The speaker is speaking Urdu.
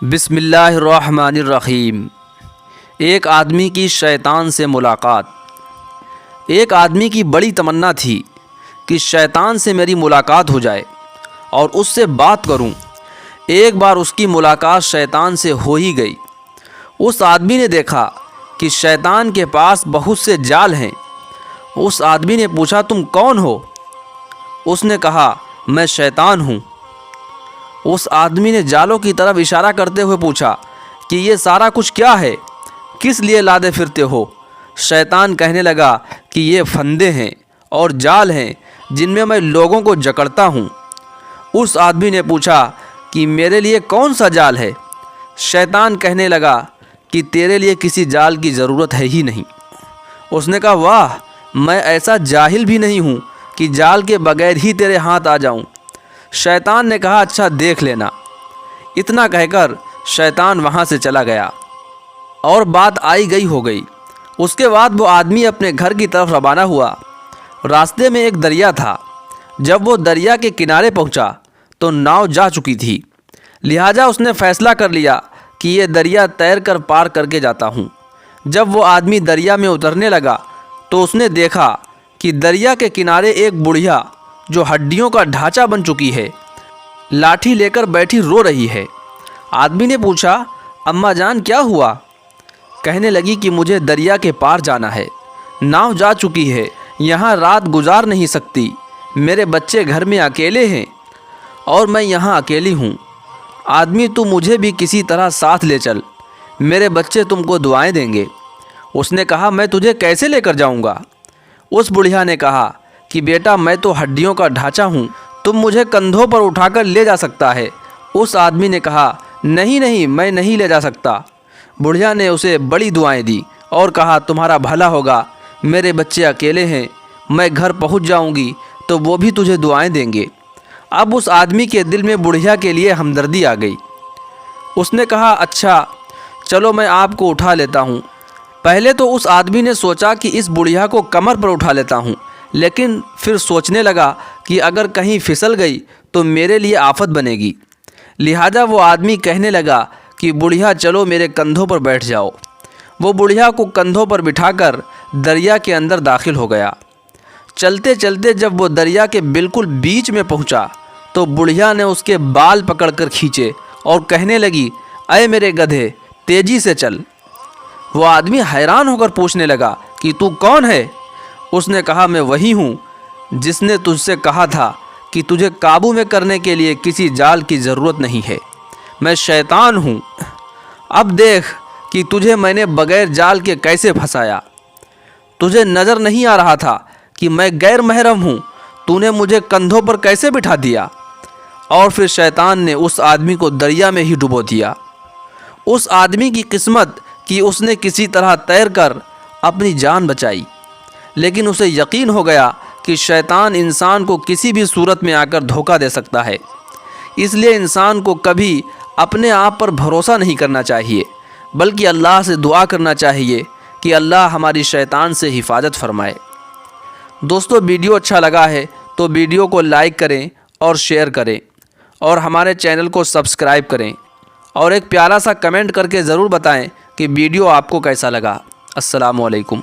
بسم اللہ الرحمن الرحیم۔ ایک آدمی کی شیطان سے ملاقات۔ ایک آدمی کی بڑی تمنا تھی کہ شیطان سے میری ملاقات ہو جائے اور اس سے بات کروں۔ ایک بار اس کی ملاقات شیطان سے ہو ہی گئی۔ اس آدمی نے دیکھا کہ شیطان کے پاس بہت سے جال ہیں۔ اس آدمی نے پوچھا، تم کون ہو؟ اس نے کہا، میں شیطان ہوں۔ اس آدمی نے جالوں کی طرف اشارہ کرتے ہوئے پوچھا کہ یہ سارا کچھ کیا ہے؟ کس لیے لادے پھرتے ہو؟ شیطان کہنے لگا کہ یہ پھندے ہیں اور جال ہیں جن میں لوگوں کو جکڑتا ہوں۔ اس آدمی نے پوچھا کہ میرے لیے کون سا جال ہے؟ شیطان کہنے لگا کہ تیرے لیے کسی جال کی ضرورت ہے ہی نہیں۔ اس نے کہا، واہ، میں ایسا جاہل بھی نہیں ہوں کہ جال کے بغیر ہی تیرے ہاتھ آ جاؤں۔ شیطان نے کہا، اچھا دیکھ لینا۔ اتنا کہہ کر شیطان وہاں سے چلا گیا اور بات آئی گئی ہو گئی۔ اس کے بعد وہ آدمی اپنے گھر کی طرف روانہ ہوا۔ راستے میں ایک دریا تھا۔ جب وہ دریا کے کنارے پہنچا تو ناؤ جا چکی تھی، لہٰذا اس نے فیصلہ کر لیا کہ یہ دریا تیر کر پار کر کے جاتا ہوں۔ جب وہ آدمی دریا میں اترنے لگا تو اس نے دیکھا کہ دریا کے کنارے ایک بڑھیا جو ہڈیوں کا ڈھانچہ بن چکی ہے، لاٹھی لے کر بیٹھی رو رہی ہے۔ آدمی نے پوچھا، اماں جان کیا ہوا؟ کہنے لگی کہ مجھے دریا کے پار جانا ہے، ناؤ جا چکی ہے، یہاں رات گزار نہیں سکتی، میرے بچے گھر میں اکیلے ہیں اور میں یہاں اکیلی ہوں۔ آدمی تو مجھے بھی کسی طرح ساتھ لے چل، میرے بچے تم کو دعائیں دیں گے۔ اس نے کہا، میں تجھے کیسے لے کر جاؤں گا؟ اس بڑھیا نے کہا کہ بیٹا، میں تو ہڈیوں کا ڈھانچہ ہوں، تم مجھے کندھوں پر اٹھا کر لے جا سکتا ہے۔ اس آدمی نے کہا، نہیں، میں نہیں لے جا سکتا۔ بڑھیا نے اسے بڑی دعائیں دی اور کہا، تمہارا بھلا ہوگا، میرے بچے اکیلے ہیں، میں گھر پہنچ جاؤں گی تو وہ بھی تجھے دعائیں دیں گے۔ اب اس آدمی کے دل میں بڑھیا کے لیے ہمدردی آ گئی۔ اس نے کہا، اچھا چلو میں آپ کو اٹھا لیتا ہوں۔ پہلے تو اس آدمی نے سوچا کہ اس بڑھیا کو کمر پر اٹھا لیتا ہوں، لیکن پھر سوچنے لگا کہ اگر کہیں پھسل گئی تو میرے لیے آفت بنے گی، لہذا وہ آدمی کہنے لگا کہ بڑھیا چلو میرے کندھوں پر بیٹھ جاؤ۔ وہ بڑھیا کو کندھوں پر بٹھا کر دریا کے اندر داخل ہو گیا۔ چلتے چلتے جب وہ دریا کے بالکل بیچ میں پہنچا تو بڑھیا نے اس کے بال پکڑ کر کھینچے اور کہنے لگی، اے میرے گدھے، تیزی سے چل۔ وہ آدمی حیران ہو کر پوچھنے لگا کہ تو کون ہے؟ اس نے کہا، میں وہی ہوں جس نے تجھ سے کہا تھا کہ تجھے قابو میں کرنے کے لیے کسی جال کی ضرورت نہیں ہے، میں شیطان ہوں۔ اب دیکھ کہ تجھے میں نے بغیر جال کے کیسے پھنسایا۔ تجھے نظر نہیں آ رہا تھا کہ میں غیر محرم ہوں، تو نے مجھے کندھوں پر کیسے بٹھا دیا؟ اور پھر شیطان نے اس آدمی کو دریا میں ہی ڈبو دیا۔ اس آدمی کی قسمت کہ اس نے کسی طرح تیر کر اپنی جان بچائی، لیکن اسے یقین ہو گیا کہ شیطان انسان کو کسی بھی صورت میں آ کر دھوکہ دے سکتا ہے۔ اس لیے انسان کو کبھی اپنے آپ پر بھروسہ نہیں کرنا چاہیے، بلکہ اللہ سے دعا کرنا چاہیے کہ اللہ ہماری شیطان سے حفاظت فرمائے۔ دوستو، ویڈیو اچھا لگا ہے تو ویڈیو کو لائک کریں اور شیئر کریں اور ہمارے چینل کو سبسکرائب کریں، اور ایک پیارا سا کمنٹ کر کے ضرور بتائیں کہ ویڈیو آپ کو کیسا لگا۔ السلام علیکم۔